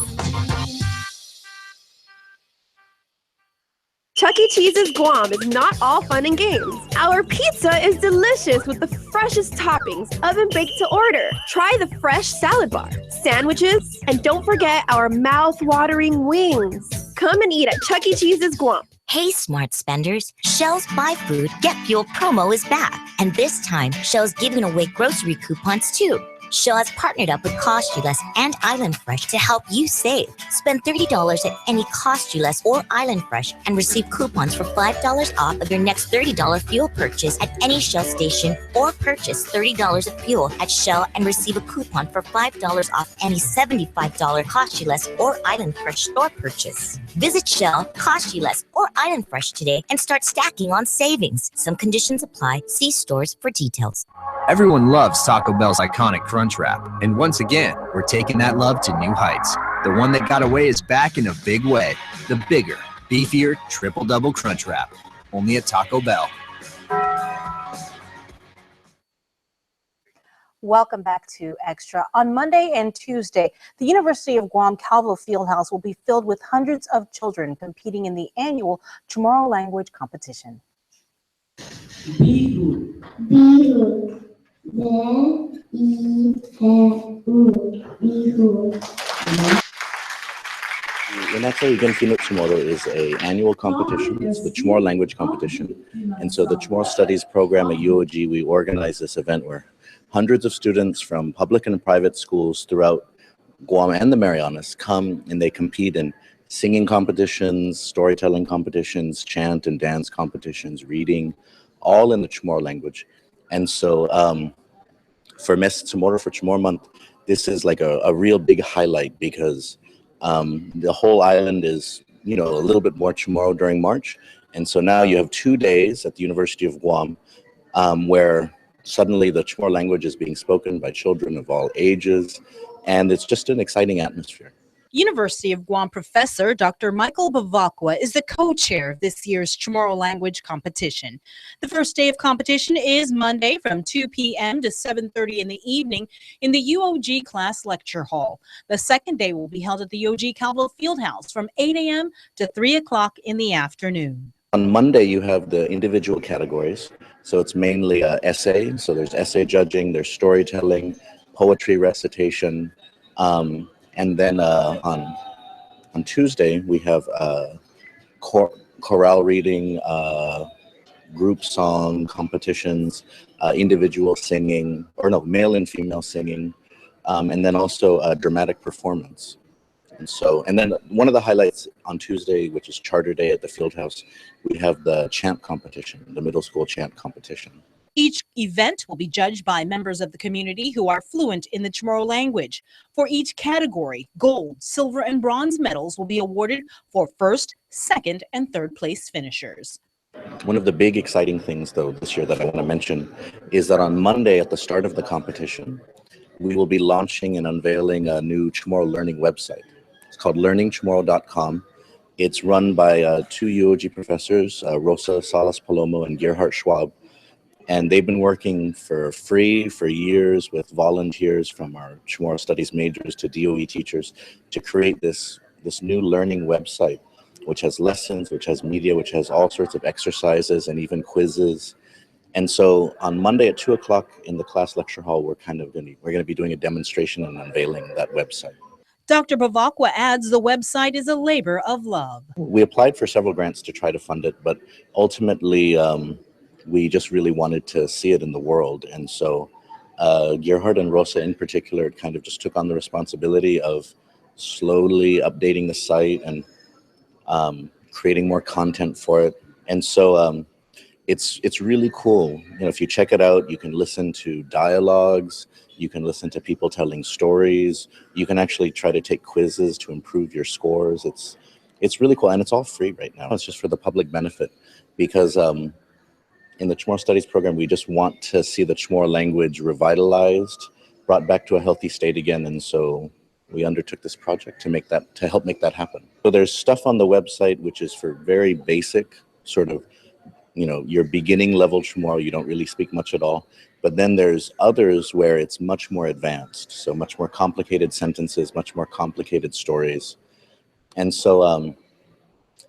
S18: Chuck E. Cheese's Guam is not all fun and games. Our pizza is delicious with the freshest toppings, oven baked to order. Try the fresh salad bar, sandwiches, and don't forget our mouth-watering wings. Come and eat at Chuck E. Cheese's Guam.
S6: Hey, smart spenders. Shell's Buy Food, Get Fuel promo is back. And this time, Shell's giving away grocery coupons too. Shell has partnered up with Cost You Less and Island Fresh to help you save. Spend $30 at any Cost You Less or Island Fresh and receive coupons for $5 off of your next $30 fuel purchase at any Shell station, or purchase $30 of fuel at Shell and receive a coupon for $5 off any $75 Cost You Less or Island Fresh store purchase. Visit Shell, Cost You Less, or Island Fresh today and start stacking on savings. Some conditions apply. See stores for details.
S5: Everyone loves Taco Bell's iconic Crunch Wrap, and once again, we're taking that love to new heights. The one that got away is back in a big way. The bigger, beefier, triple-double Crunch Wrap. Only at Taco Bell.
S3: Welcome back to Extra. On Monday and Tuesday, the University of Guam Calvo Fieldhouse will be filled with hundreds of children competing in the annual Chamorro language competition.
S20: Inaka Igan Pinut Chamorro is an annual competition. It's the Chamorro language competition. And so the Chamorro Studies program at UOG, we organize this event where hundreds of students from public and private schools throughout Guam and the Marianas come and they compete in singing competitions, storytelling competitions, chant and dance competitions, reading, all in the Chamorro language. And so for Mes Chamorro, for Chamorro month, this is like a real big highlight because the whole island is, you know, a little bit more Chamorro during March. And so now you have 2 days at the University of Guam where suddenly the Chamorro language is being spoken by children of all ages. And it's just an exciting atmosphere.
S10: University of Guam professor Dr. Michael Bavacqua is the co-chair of this year's Chamorro language competition. The first day of competition is Monday from 2 p.m. to 7:30 in the evening in the UOG class lecture hall. The second day will be held at the UOG Calvo Fieldhouse from 8 a.m. to 3 o'clock in the afternoon.
S20: On Monday, you have the individual categories. So it's mainly essay. So there's essay judging, there's storytelling, poetry recitation, and then on Tuesday, we have chorale reading, group song competitions, individual singing, or no, male and female singing, and then also dramatic performance. And then one of the highlights on Tuesday, which is Charter Day at the Fieldhouse, we have the chant competition, the middle school chant competition.
S10: Each event will be judged by members of the community who are fluent in the Chamorro language. For each category, gold, silver, and bronze medals will be awarded for first, second, and third place finishers.
S20: One of the big exciting things, though, this year that I want to mention is that on Monday at the start of the competition, we will be launching and unveiling a new Chamorro learning website. It's called learningchamorro.com. It's run by two UOG professors, Rosa Salas Palomo and Gerhard Schwab. And they've been working for free for years with volunteers from our Chamorro Studies majors to DOE teachers to create this new learning website, which has lessons, which has media, which has all sorts of exercises and even quizzes. And so on Monday at 2 o'clock in the class lecture hall, we're going to be doing a demonstration and unveiling that website.
S10: Dr. Bavacqua adds the website is a labor of love.
S20: We applied for several grants to try to fund it, but ultimately, we just really wanted to see it in the world. And so Gerhard and Rosa in particular kind of just took on the responsibility of slowly updating the site and creating more content for it. And so it's really cool. If you check it out, you can listen to dialogues, you can listen to people telling stories, you can actually try to take quizzes to improve your scores. It's really cool, and it's all free right now. It's just for the public benefit, because in the Chamorro Studies program, we just want to see the Chamorro language revitalized, brought back to a healthy state again, and so we undertook this project to help make that happen. So there's stuff on the website which is for very basic sort of, your beginning level Chamorro. You don't really speak much at all. But then there's others where it's much more advanced, so much more complicated sentences, much more complicated stories. And so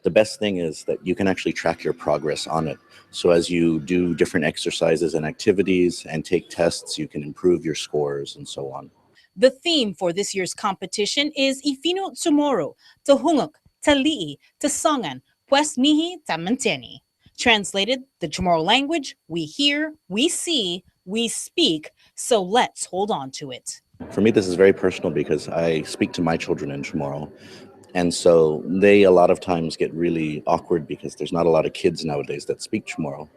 S20: the best thing is that you can actually track your progress on it. So as you do different exercises and activities and take tests, you can improve your scores and so on.
S10: The theme for this year's competition is Ifino Chamorro, Tahungok, Tali'i, Tasongan, Pues Mihi, Tamanteni. Translated, the Chamorro language, we hear, we see, we speak, so let's hold on to it.
S20: For me, this is very personal because I speak to my children in Chamorro. And so they a lot of times get really awkward because there's not a lot of kids nowadays that speak Chamorro.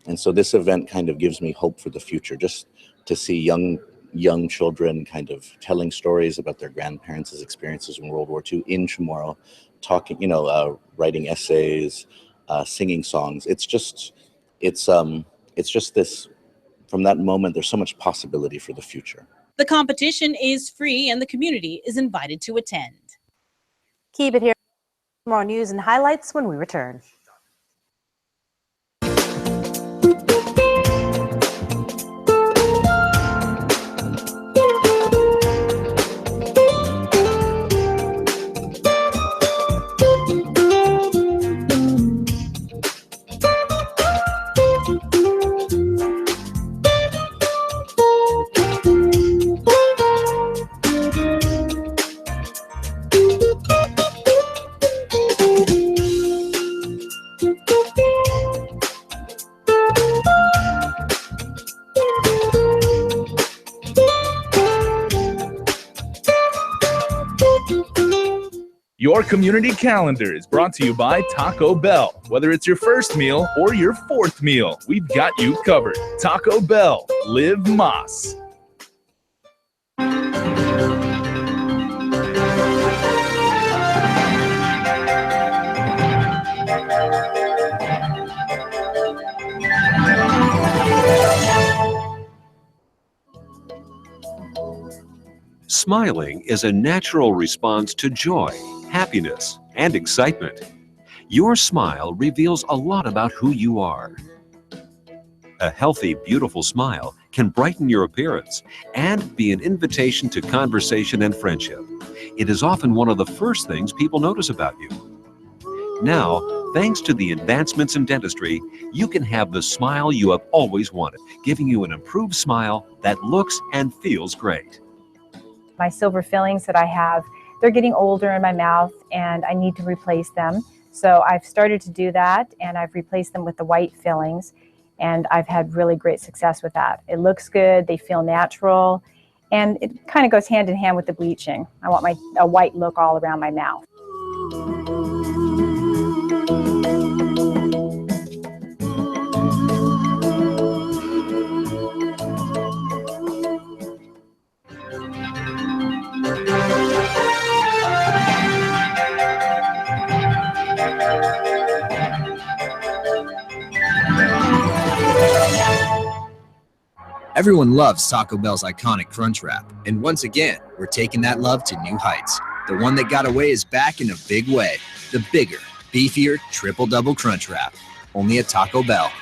S20: And so this event kind of gives me hope for the future, just to see young children kind of telling stories about their grandparents' experiences in World War II in Chamorro, talking, writing essays, singing songs. It's just this, from that moment, there's so much possibility for the future.
S10: The competition is free and the community is invited to attend.
S3: Keep it here. More news and highlights when we return.
S1: Your community calendar is brought to you by Taco Bell. Whether it's your first meal or your fourth meal, we've got you covered. Taco Bell, live Mas.
S4: Smiling is a natural response to joy, happiness, and excitement. Your smile reveals a lot about who you are. A healthy, beautiful smile can brighten your appearance and be an invitation to conversation and friendship. It is often one of the first things people notice about you. Now, thanks to the advancements in dentistry, you can have the smile you have always wanted, giving you an improved smile that looks and feels great.
S21: My silver fillings that I have, they're getting older in my mouth and I need to replace them. So I've started to do that and I've replaced them with the white fillings and I've had really great success with that. It looks good, they feel natural, and it kind of goes hand in hand with the bleaching. I want a white look all around my mouth.
S5: Everyone loves Taco Bell's iconic Crunch Wrap, and once again, we're taking that love to new heights. The one that got away is back in a big way. The bigger, beefier, triple-double Crunch Wrap. Only at Taco Bell.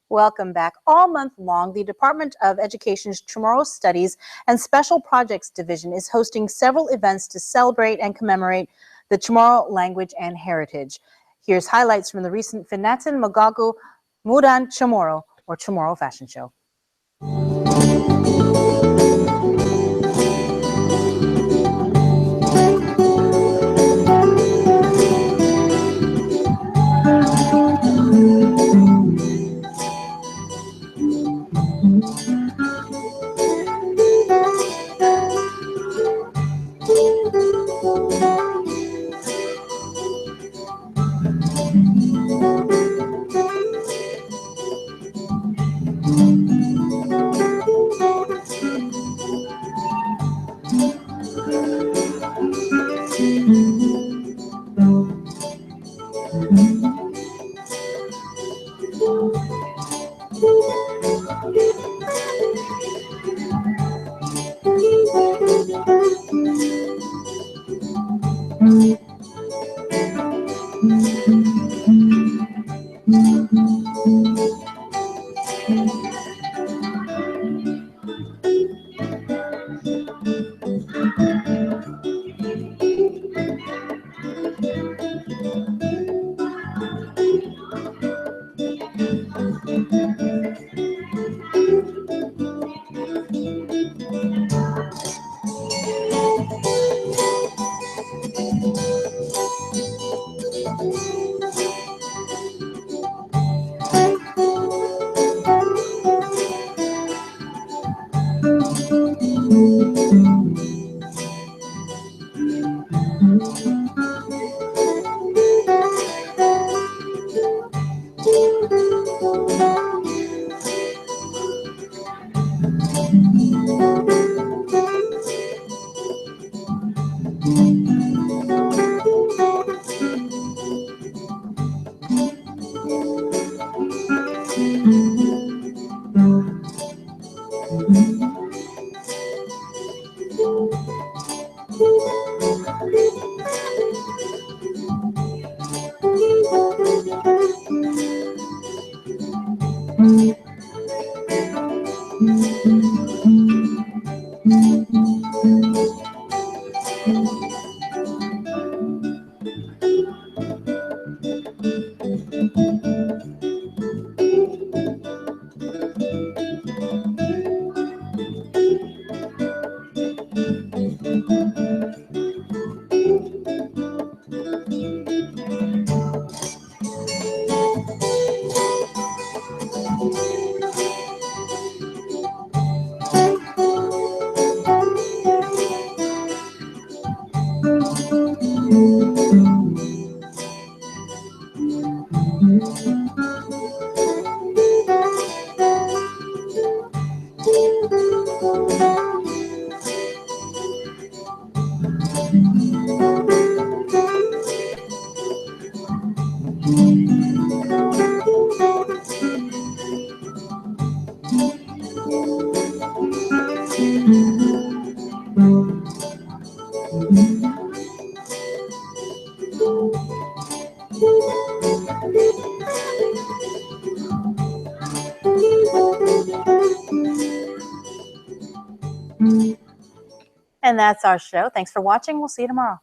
S3: Welcome back. All month long, the Department of Education's Chamorro Studies and Special Projects Division is hosting several events to celebrate and commemorate the Chamorro language and heritage. Here's highlights from the recent Finatan Magago Mudan Chamorro, or Chamorro Fashion Show. And that's our show. Thanks for watching. We'll see you tomorrow.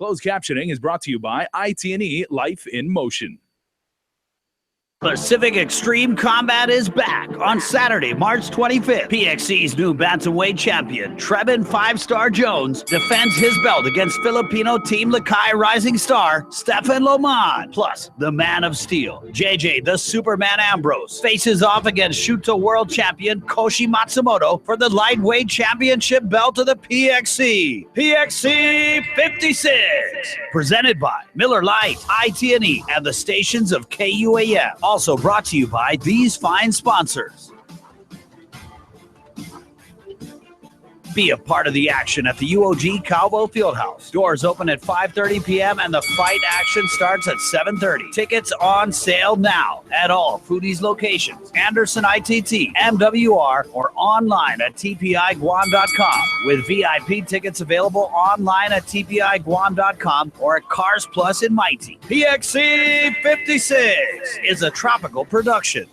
S1: Closed captioning is brought to you by IT&E Life in Motion.
S7: Pacific Extreme Combat is back on Saturday, March 25th. PXC's new bantamweight champion, Trevin 5-Star Jones, defends his belt against Filipino Team Lakay rising star, Stefan Loman. Plus, the Man of Steel, JJ the Superman Ambrose, faces off against Shooto World Champion Koshi Matsumoto for the lightweight championship belt of the PXC. PXC 56, presented by Miller Lite, IT&E, and the stations of KUAM. Also brought to you by these fine sponsors. Be a part of the action at the UOG Cowboy Fieldhouse. Doors open at 5:30 p.m. and the fight action starts at 7:30. Tickets on sale now at all Foodies locations, Anderson ITT, MWR, or online at tpiguam.com. With VIP tickets available online at tpiguam.com or at Cars Plus in Mighty. PXC 56 is a tropical production.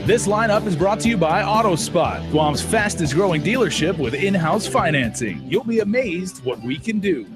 S1: This lineup is brought to you by AutoSpot, Guam's fastest growing dealership with in-house financing. You'll be amazed what we can do.